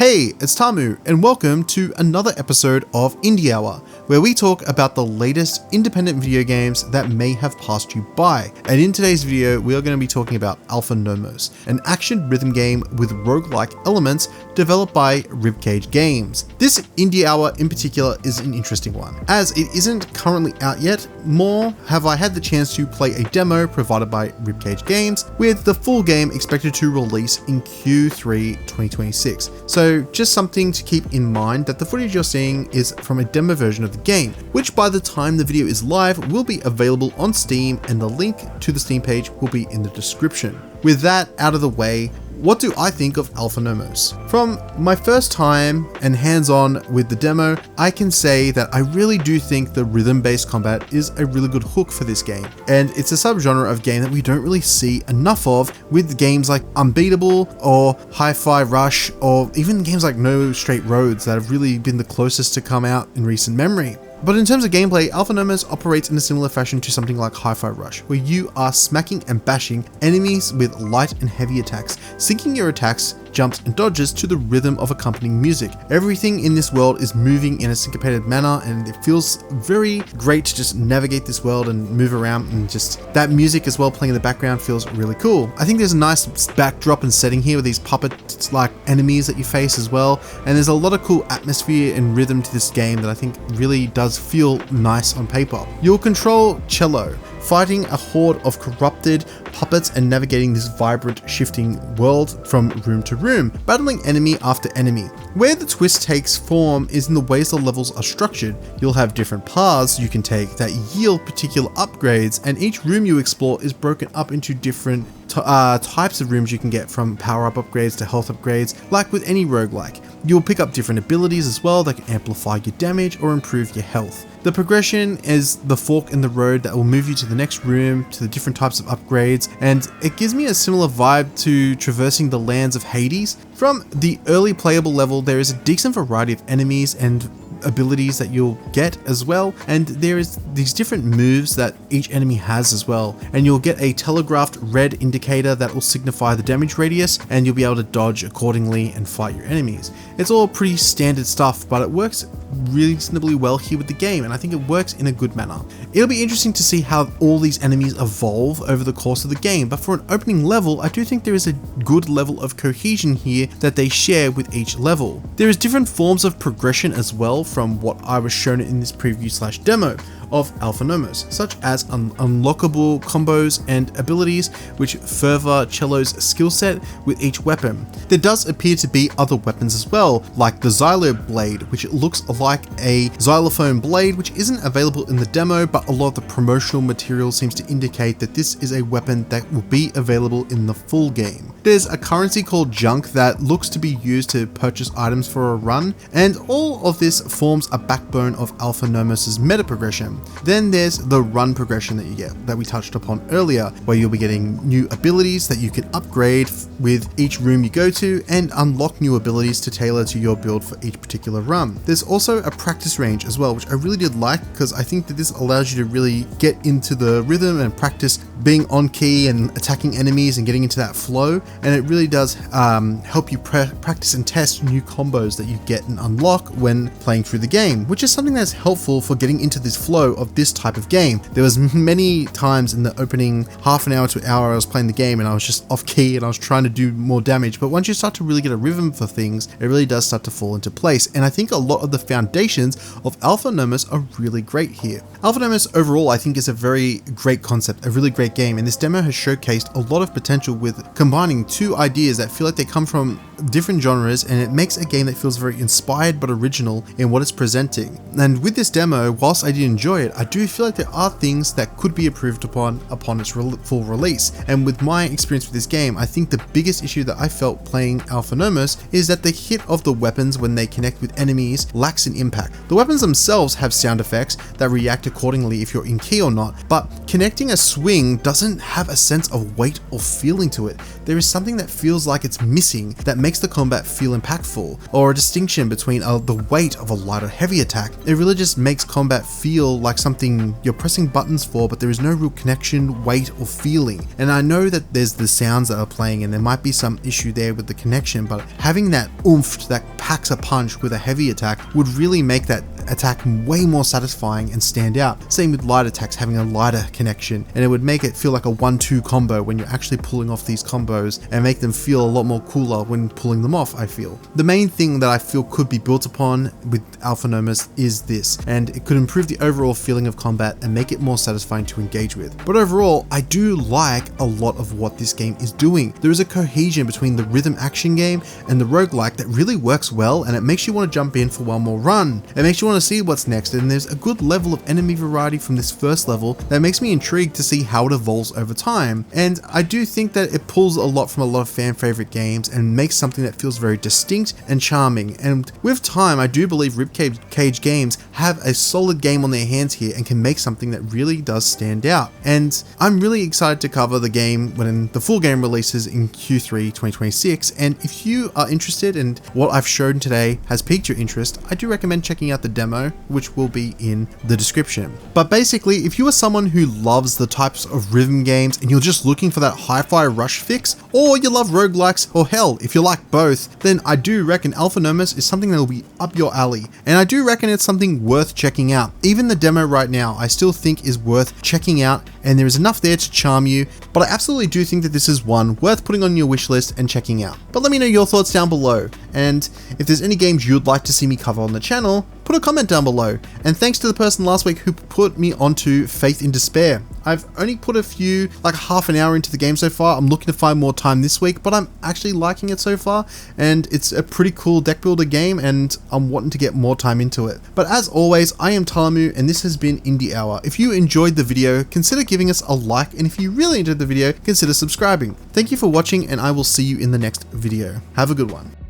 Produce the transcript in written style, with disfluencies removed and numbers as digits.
Hey, it's Tarrmu, and welcome to another episode of Indie Hour, where we talk about the latest independent video games that may have passed you by. And in today's video, we are going to be talking about Alpha Nomos, an action rhythm game with rogue-like elements developed by RibCage Games. This Indie Hour in particular is an interesting one, as it isn't currently out yet, more have I had the chance to play a demo provided by RibCage Games, with the full game expected to release in Q3 2026. So just something to keep in mind that the footage you're seeing is from a demo version of the game, which by the time the video is live will be available on Steam, and the link to the Steam page will be in the description. With that out of the way, what do I think of Alpha Nomos? From my first time and hands-on with the demo, I can say that I really do think the rhythm-based combat is a really good hook for this game. And it's a subgenre of game that we don't really see enough of with games like Unbeatable or Hi-Fi Rush, or even games like No Straight Roads that have really been the closest to come out in recent memory. But in terms of gameplay, Alpha Nomos operates in a similar fashion to something like Hi-Fi Rush, where you are smacking and bashing enemies with light and heavy attacks, syncing your attacks, jumps and dodges to the rhythm of accompanying music. Everything in this world is moving in a syncopated manner, and it feels very great to just navigate this world and move around, and just that music as well playing in the background feels really cool. I think there's a nice backdrop and setting here with these puppet-like enemies that you face as well, and there's a lot of cool atmosphere and rhythm to this game that I think really does feel nice on paper. You'll control Cello, fighting a horde of corrupted puppets and navigating this vibrant, shifting world from room to room, battling enemy after enemy. Where the twist takes form is in the ways the levels are structured. You'll have different paths you can take that yield particular upgrades, and each room you explore is broken up into different types of rooms you can get, from power-up upgrades to health upgrades, like with any roguelike. You'll pick up different abilities as well that can amplify your damage or improve your health. The progression is the fork in the road that will move you to the next room, to the different types of upgrades, and it gives me a similar vibe to traversing the lands of Hades. From the early playable level, there is a decent variety of enemies and abilities that you'll get as well, and there is these different moves that each enemy has as well, and you'll get a telegraphed red indicator that will signify the damage radius, and you'll be able to dodge accordingly and fight your enemies. It's all pretty standard stuff, but it works reasonably well here with the game, and I think it works in a good manner. It'll be interesting to see how all these enemies evolve over the course of the game, but for an opening level, I do think there is a good level of cohesion here that they share with each level. There is different forms of progression as well from what I was shown in this preview/demo of Alpha Nomos, such as unlockable combos and abilities which further Cello's skill set with each weapon. There does appear to be other weapons as well, like the Xylo blade, which looks like a xylophone blade, which isn't available in the demo, but a lot of the promotional material seems to indicate that this is a weapon that will be available in the full game. There's a currency called Junk that looks to be used to purchase items for a run, and all of this forms a backbone of Alpha Nomos' meta progression. Then there's the run progression that you get, that we touched upon earlier, where you'll be getting new abilities that you can upgrade with each room you go to, and unlock new abilities to tailor to your build for each particular run. There's also a practice range as well, which I really did like, because I think that this allows you to really get into the rhythm and practice being on key and attacking enemies and getting into that flow, and it really does help you practice and test new combos that you get and unlock when playing through the game, which is something that's helpful for getting into this flow of this type of game. There was many times in the opening half an hour to hour I was playing the game and I was just off key and I was trying to do more damage, but once you start to really get a rhythm for things, it really does start to fall into place, and I think a lot of the foundations of Alpha Nomos are really great here. Alpha Nomos overall I think is a very great concept, a really great game, and this demo has showcased a lot of potential with combining two ideas that feel like they come from different genres, and it makes a game that feels very inspired but original in what it's presenting. And with this demo, whilst I did enjoy it, I do feel like there are things that could be improved upon its full release. And with my experience with this game, I think the biggest issue that I felt playing Alpha Nomos is that the hit of the weapons when they connect with enemies lacks an impact. The weapons themselves have sound effects that react accordingly if you're in key or not, but connecting a swing doesn't have a sense of weight or feeling to it. There is something that feels like it's missing that makes makes the combat feel impactful, or a distinction between the weight of a light or heavy attack. It really just makes combat feel like something you're pressing buttons for, but there is no real connection, weight, or feeling. And I know that there's the sounds that are playing and there might be some issue there with the connection, but having that oomph that packs a punch with a heavy attack would really make that attack way more satisfying and stand out. Same with light attacks, having a lighter connection, and it would make it feel like a 1-2 combo when you're actually pulling off these combos and make them feel a lot more cooler when pulling them off, I feel. The main thing that I feel could be built upon with Alpha Nomos is this, and it could improve the overall feeling of combat and make it more satisfying to engage with. But overall, I do like a lot of what this game is doing. There is a cohesion between the rhythm action game and the roguelike that really works well, and it makes you want to jump in for one more run. It makes you want to see what's next, and there's a good level of enemy variety from this first level that makes me intrigued to see how it evolves over time. And I do think that it pulls a lot from a lot of fan favorite games and makes something that feels very distinct and charming. And with time, I do believe RibCage Games have a solid game on their hands here and can make something that really does stand out. And I'm really excited to cover the game when the full game releases in Q3 2026. And if you are interested and what I've shown today has piqued your interest, I do recommend checking out the demo, which will be in the description. But basically, if you are someone who loves the types of rhythm games and you're just looking for that hi-fi rush fix, or you love roguelikes, or hell, if you like both, then I do reckon Alpha Nomos is something that will be up your alley. And I do reckon it's something worth checking out. Even the demo right now, I still think is worth checking out, and there is enough there to charm you, but I absolutely do think that this is one worth putting on your wish list and checking out. But let me know your thoughts down below, and if there's any games you'd like to see me cover on the channel, put a comment down below. And thanks to the person last week who put me onto Faith in Despair. I've only put a few, like half an hour into the game so far. I'm looking to find more time this week, but I'm actually liking it so far, and it's a pretty cool deck builder game, and I'm wanting to get more time into it. But as always, I am Tarrmu, and this has been Indie Hour. If you enjoyed the video, consider giving us a like, and if you really enjoyed the video, consider subscribing. Thank you for watching, and I will see you in the next video. Have a good one.